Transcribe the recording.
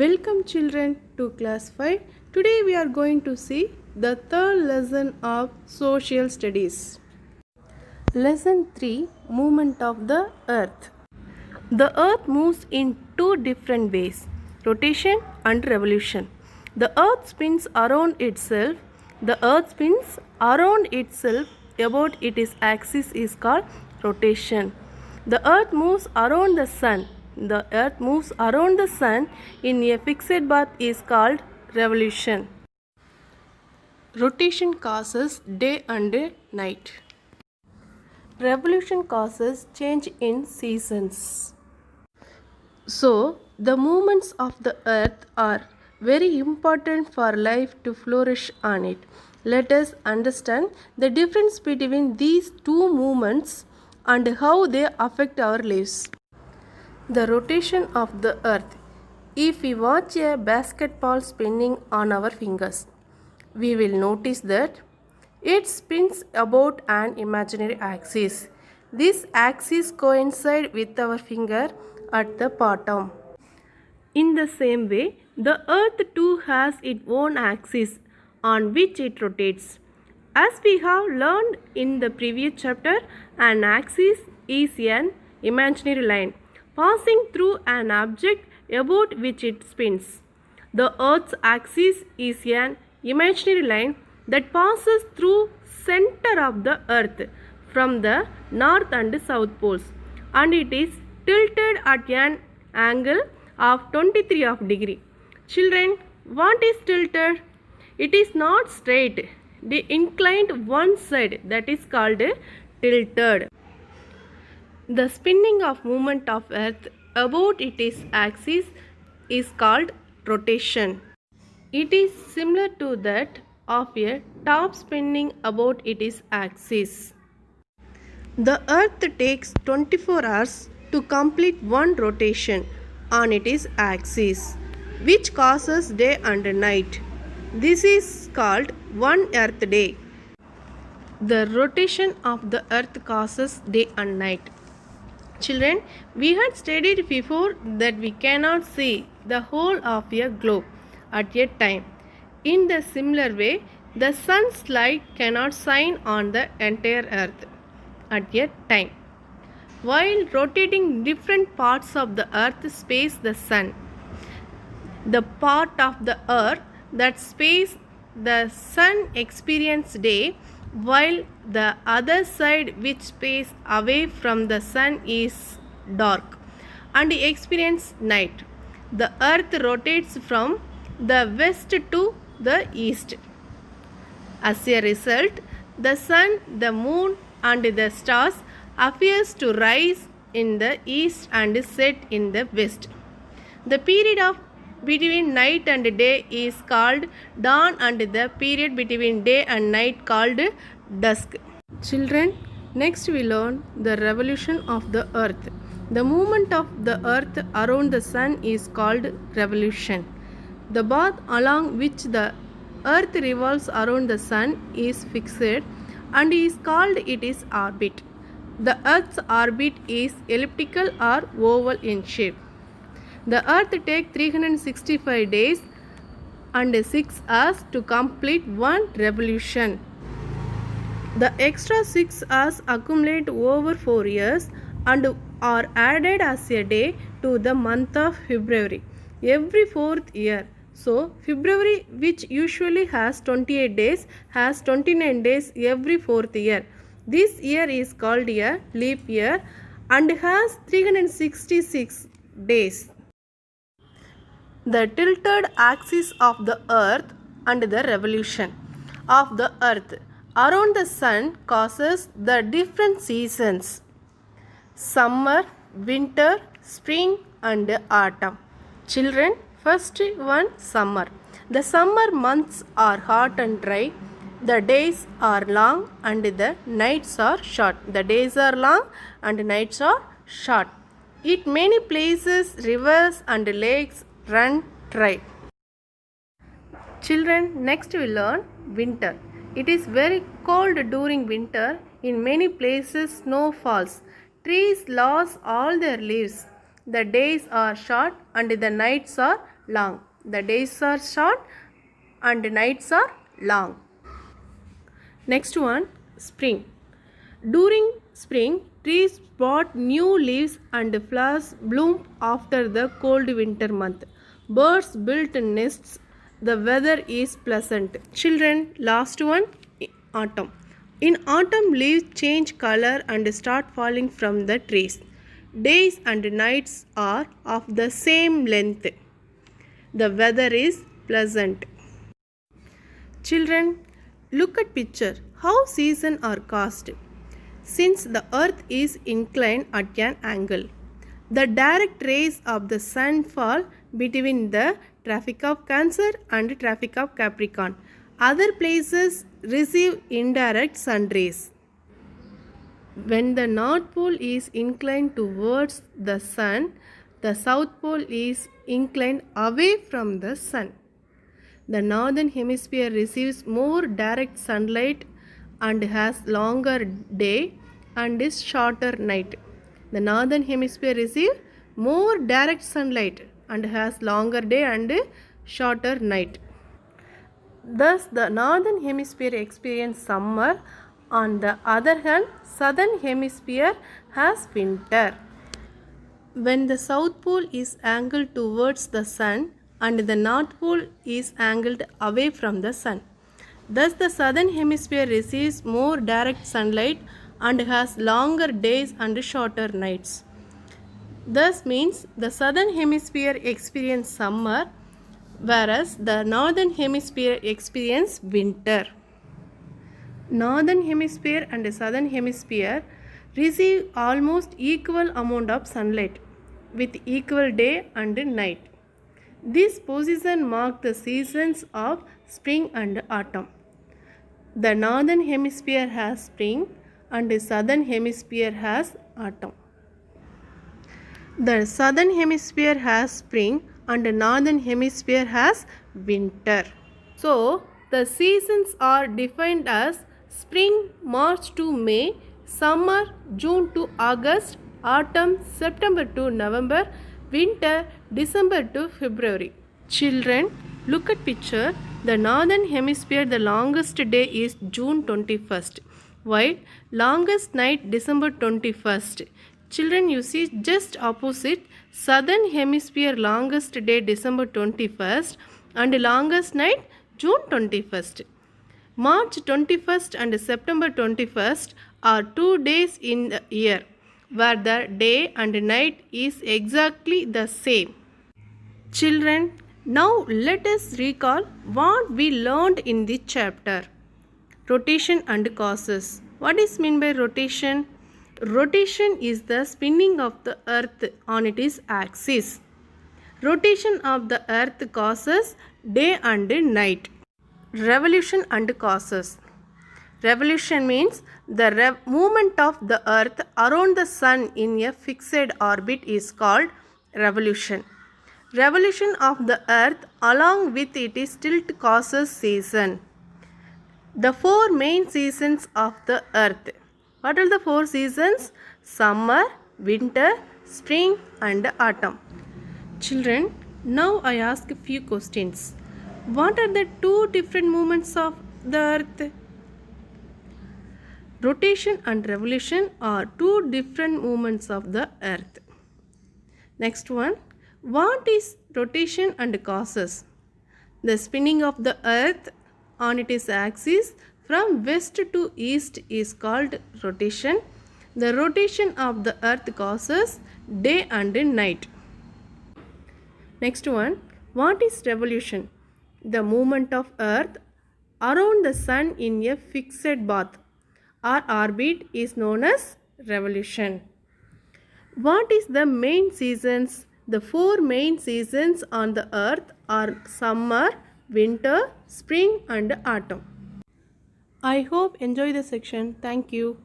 Welcome children to class 5. Today we are going to see the third lesson of social studies. Lesson 3, Movement of the Earth. The earth moves in two different ways, rotation and revolution. The earth spins around itself. The earth spins around itself about its axis is called rotation. The earth moves around the sun. The earth moves around the sun in a fixed path is called revolution. Rotation causes day and night. Revolution causes change in seasons. So, the movements of the earth are very important for life to flourish on it. Let us understand the difference between these two movements and how they affect our lives. The rotation of the earth. If we watch a basketball spinning on our fingers, we will notice that it spins about an imaginary axis. This axis coincides with our finger at the bottom. In the same way, the earth too has its own axis on which it rotates. As we have learned in the previous chapter, an axis is an imaginary line passing through an object about which it spins. The earth's axis is an imaginary line that passes through center of the earth from the north and south poles, and it is tilted at an angle of 23 of degree. Children, what is tilted? It is not straight. They inclined one side, that is called tilted. The spinning of movement of earth about its axis is called rotation. It is similar to that of a top spinning about its axis. The earth takes 24 hours to complete one rotation on its axis, which causes day and night. This is called one earth day. The rotation of the earth causes day and night. Children, we had studied before that we cannot see the whole of a globe at a time. In the similar way, the sun's light cannot shine on the entire earth at a time. While rotating different parts of the earth space the sun, the part of the earth that space the sun experience day, while the other side which space away from the sun is dark and experience night. The earth rotates from the west to the east. As a result, the sun, the moon and the stars appears to rise in the east and set in the west. The period of between night and day is called dawn, and the period between day and night called dusk. Children, next we learn the revolution of the earth. The movement of the earth around the sun is called revolution. The path along which the earth revolves around the sun is fixed and is called its orbit. The earth's orbit is elliptical or oval in shape. The earth takes 365 days and 6 hours to complete one revolution. The extra 6 hours accumulate over 4 years and are added as a day to the month of February every 4th year. So, February, which usually has 28 days, has 29 days every 4th year. This year is called a leap year and has 366 days. The tilted axis of the earth and the revolution of the earth around the sun causes the different seasons: summer, winter, spring and autumn. Children, first one, summer. The summer months are hot and dry. The days are long and the nights are short. The days are long and nights are short. In many places, rivers and lakes run dry. Children, next we learn winter. It is very cold during winter. In many places, snow falls. Trees lose all their leaves. The days are short and the nights are long. The days are short and nights are long. Next one, spring. During spring, trees spot new leaves and flowers bloom after the cold winter month. Birds build nests. The weather is pleasant. Children, last one, autumn. In autumn, leaves change color and start falling from the trees. Days and nights are of the same length. The weather is pleasant. Children, look at picture. How seasons are caused. Since the earth is inclined at an angle, the direct rays of the sun fall between the Tropic of Cancer and Tropic of Capricorn. Other places receive indirect sun rays. When the North Pole is inclined towards the sun, the South Pole is inclined away from the sun. The Northern Hemisphere receives more direct sunlight and has longer day and is shorter night. The Northern Hemisphere receives more direct sunlight and has longer day and shorter night. Thus, the Northern Hemisphere experiences summer. On the other hand, Southern Hemisphere has winter. When the South Pole is angled towards the sun and the North Pole is angled away from the sun. Thus, the Southern Hemisphere receives more direct sunlight and has longer days and shorter nights. Thus means the Southern Hemisphere experiences summer, whereas the Northern Hemisphere experiences winter. Northern Hemisphere and Southern Hemisphere receive almost equal amount of sunlight with equal day and night. This position marks the seasons of spring and autumn. The Northern Hemisphere has spring and the Southern Hemisphere has autumn. The Southern Hemisphere has spring and the Northern Hemisphere has winter. So, the seasons are defined as spring, March to May, summer, June to August, autumn, September to November, winter, December to February. Children, look at picture. The Northern Hemisphere, the longest day is June 21st, while longest night December 21st. Children, you see just opposite. Southern Hemisphere longest day December 21st and longest night June 21st. March 21st and September 21st are 2 days in the year where the day and night is exactly the same. Children, now let us recall what we learned in the chapter. Rotation and causes. What is meant by rotation? Rotation is the spinning of the earth on its axis. Rotation of the earth causes day and night. Revolution and causes. Revolution means the movement of the earth around the sun in a fixed orbit is called revolution. Revolution of the earth along with its tilt causes season. The 4 main seasons of the earth. What are the 4 seasons? Summer, winter, spring and autumn. Children, now I ask a few questions. What are the 2 different movements of the earth? Rotation and revolution are 2 different movements of the earth. Next one, what is rotation and causes? The spinning of the earth on its axis from west to east is called rotation. The rotation of the earth causes day and night. Next one, what is revolution? The movement of earth around the sun in a fixed path or orbit is known as revolution. What is the main seasons? The 4 main seasons on the earth are summer, winter, spring and autumn. I hope enjoy the section. Thank you.